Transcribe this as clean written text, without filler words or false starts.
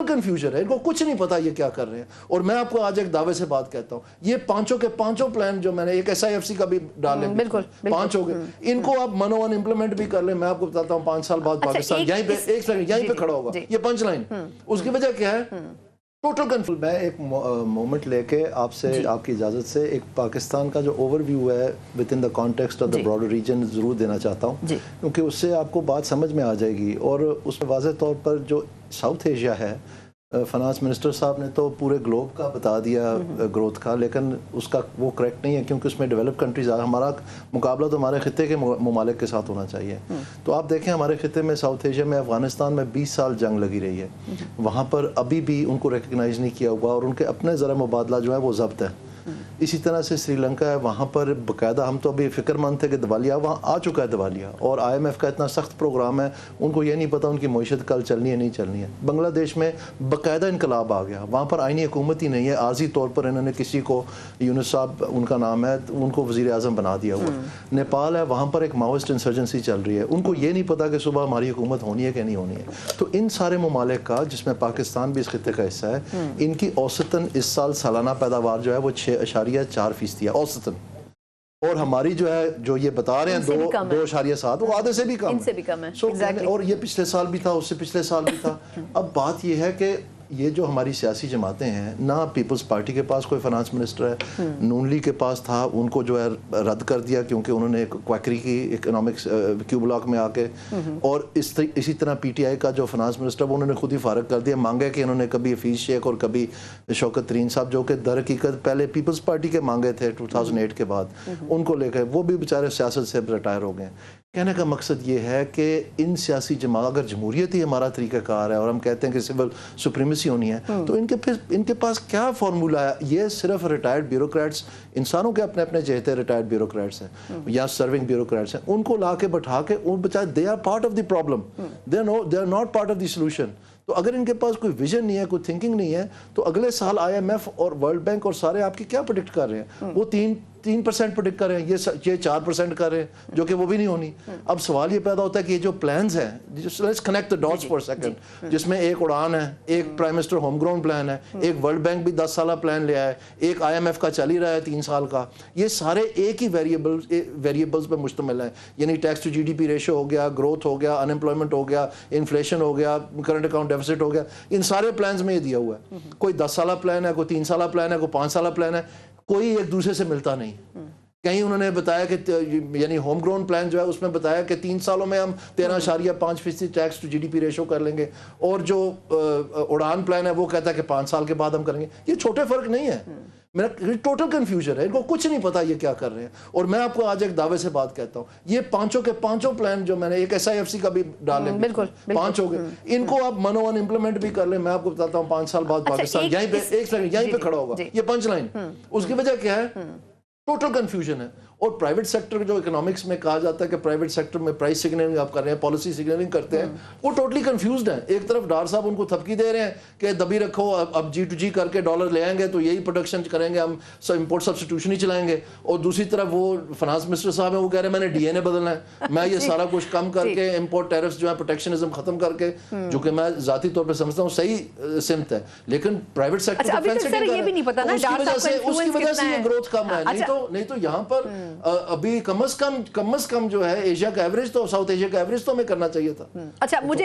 Confusion ہے، ان کو کچھ نہیں پتا یہ کیا کر رہے ہیں. اور میں آپ کو آج ایک دعوے سے بات کہتا ہوں، یہ پانچوں کے پانچوں پلان جو میں نے ایک SIFC کا بھی ڈال لیں، پانچ ہو گئے، ان کو آپ منو ان امپلیمنٹ بھی کر لیں. میں آپ کو بتاتا ہوں 5 سال بعد پاکستان یہیں پہ ایک سیکنڈ یہیں پہ کھڑا ہوگا. یہ پنچ لائن اس کی وجہ کیا ہے؟ Total confusion. میں ایک مومنٹ لے کے آپ سے آپ کی اجازت سے ایک پاکستان کا جو اوور ویو ہے with in the context of the broader region ضرور دینا چاہتا ہوں، کیونکہ اس سے آپ کو بات سمجھ میں آ جائے گی. اور اس میں واضح طور پر جو ساؤتھ ایشیا ہے، فنانس منسٹر صاحب نے تو پورے گلوب کا بتا دیا گروتھ کا، لیکن اس کا وہ کریکٹ نہیں ہے، کیونکہ اس میں ڈیولپ کنٹریز ہمارا مقابلہ تو ہمارے خطے کے ممالک کے ساتھ ہونا چاہیے. تو آپ دیکھیں ہمارے خطے میں ساؤتھ ایشیا میں افغانستان میں 20 سال جنگ لگی رہی ہے، وہاں پر ابھی بھی ان کو ریکگنائز نہیں کیا ہوا، اور ان کے اپنے زر مبادلہ جو ہے وہ ضبط ہے. اسی طرح سے سری لنکا ہے، وہاں پر باقاعدہ ہم تو ابھی فکر مند تھے کہ دیوالیہ وہاں آ چکا ہے دیوالیہ، اور IMF کا اتنا سخت پروگرام ہے، ان کو یہ نہیں پتا ان کی معیشت کل چلنی ہے نہیں چلنی ہے. بنگلہ دیش میں باقاعدہ انقلاب آ گیا، وہاں پر آئینی حکومت ہی نہیں ہے، عارضی طور پر انہوں نے کسی کو، یونس صاحب ان کا نام ہے، ان کو وزیر اعظم بنا دیا ہوا. نیپال ہے، وہاں پر ایک ماوسٹ انسرجنسی چل رہی ہے، ان کو یہ نہیں پتا کہ صبح ہماری حکومت ہونی ہے کہ نہیں ہونی ہے. تو ان سارے ممالک کا، جس میں پاکستان بھی اس خطے کا حصہ ہے، ان کی اوسطاً اس سال سالانہ پیداوار جو ہے وہ 6.4% ہے اوسطاً، اور ہماری جو ہے جو یہ بتا رہے ہیں 2.7، وہ آدھے سے بھی کم ہے. اور یہ پچھلے سال بھی تھا، اس سے پچھلے سال بھی تھا. اب بات یہ ہے کہ یہ جو ہماری سیاسی جماعتیں ہیں، نہ پیپلز پارٹی کے پاس کوئی فنانس منسٹر ہے، نون لیگ کے پاس تھا، ان کو جو ہے رد کر دیا کیونکہ انہوں نے کویکری کی اکنامکس کیو بلاک میں آ کے، اور اسی طرح PTI کا جو فنانس منسٹر انہوں نے خود ہی فارغ کر دیا. مانگے کہ انہوں نے کبھی حفیظ شیخ اور کبھی شوکت ترین صاحب، جو کہ در حقیقت پہلے پیپلز پارٹی کے مانگے تھے 2008 کے بعد، ان کو لے کے وہ بھی بیچارے سیاست سے ریٹائر ہو گئے. کہنے کا مقصد یہ ہے کہ ان سیاسی جماعت، اگر جمہوریت ہی ہمارا طریقہ کار ہے اور ہم کہتے ہیں کہ سول سپریمیسی ہونی ہے، تو ان کے پاس کیا فارمولا ہے؟ یہ صرف ریٹائرڈ بیوروکریٹس، انسانوں کے اپنے اپنے چہتے ریٹائرڈ بیوروکریٹس ہیں یا سرونگ بیوروکریٹس ہیں، ان کو لا کے بٹھا کے ان بچارے they are part of the problem, they are not part of the solution. تو اگر ان کے پاس کوئی ویژن نہیں ہے، کوئی تھنکنگ نہیں ہے، تو اگلے سال IMF اور ورلڈ بینک اور سارے آپ کی کیا پریڈکٹ کر رہے ہیں؟ وہ 3% پریڈکٹ کر رہے ہیں، یہ 4% کر رہے ہیں، جو کہ وہ بھی نہیں ہونی. اب سوال یہ پیدا ہوتا ہے کہ یہ جو پلانز ہیں، let's connect the dots for second, جس میں ایک اڑان ہے، ایک prime minister home ground plan ہے، ایک ورلڈ بینک بھی 10 سالہ پلان لے آیا ہے، ایک IMF کا چل ہی رہا ہے 3 سال کا. یہ سارے ایک ہی ویریبلز پہ مشتمل ہیں، یعنی ٹیکس ٹو GDP ریشو ہو گیا، گروتھ ہو گیا، ان امپلائمنٹ ہو گیا، انفلیشن ہو گیا، کرنٹ اکاؤنٹ ڈیفیسٹ ہو گیا. ان سارے پلانز میں یہ دیا ہوا ہے. کوئی 10 سالہ پلان ہے، کوئی 3 سالہ پلان ہے، کوئی 5 سالہ پلان ہے، کوئی ایک دوسرے سے ملتا نہیں. کہیں انہوں نے بتایا کہ یعنی ہوم گراؤنڈ پلان جو ہے اس میں بتایا کہ 3 سالوں میں ہم 13.5% ٹیکس ٹو GDP ریشو کر لیں گے، اور جو اڑان پلان ہے وہ کہتا ہے کہ 5 سال کے بعد ہم کریں گے. یہ چھوٹے فرق نہیں ہے، میرا ٹوٹل کنفیوژن ہے، ان کو کچھ نہیں پتا یہ کیا کر رہے ہیں. اور میں آپ کو آج ایک دعوے سے بات کہتا ہوں، یہ پانچوں کے پانچوں پلان جو میں نے ایک SIFC کا بھی ڈال لیں، 5 ہو گئے، ان کو آپ منو ان امپلیمنٹ بھی کر لیں. میں آپ کو بتاتا ہوں 5 سال بعد پاکستان یہیں پہ ایک سیکنڈ یہیں پہ کھڑا ہوگا. یہ پنچ لائن اس کی وجہ کیا ہے؟ ٹوٹل کنفیوژن ہے. اور پرائیویٹ سیکٹر جو اکنامکس میں کہا جاتا ہے کہ پرائیویٹ سیکٹر میں پرائس سگنلنگ آپ کر رہے ہیں، پالیسی سگنلنگ کرتے ہیں، وہ ٹوٹلی کنفیوزڈ ہیں. ایک طرف ڈار صاحب ان کو تھپکی دے رہے ہیں کہ دبی رکھو، اب G2G کر کے ڈالر لے آئیں گے تو یہی پروڈکشن کریں گے، ہم امپورٹ سبسٹیٹیوشن ہی چلائیں گے. اور دوسری طرف وہ فنانس منسٹر صاحب ہیں، وہ کہہ رہے ہیں میں نے DNA بدلنا ہے، میں یہ سارا کچھ کم کر کے امپورٹ ٹیرفز جو ہے پروٹیکشنزم ختم کر کے، جو کہ میں ذاتی طور پہ سمجھتا ہوں صحیح سمت ہے، لیکن پرائیویٹ سیکٹر اس کی وجہ سے یہ گروتھ کم ہے. نہیں تو یہاں پر ابھی کم از کم جو ہے ایشیا کا ایوریج تو، ساؤتھ ایشیا کا ایوریج تو ہمیں کرنا چاہیے تھا. اچھا مجھے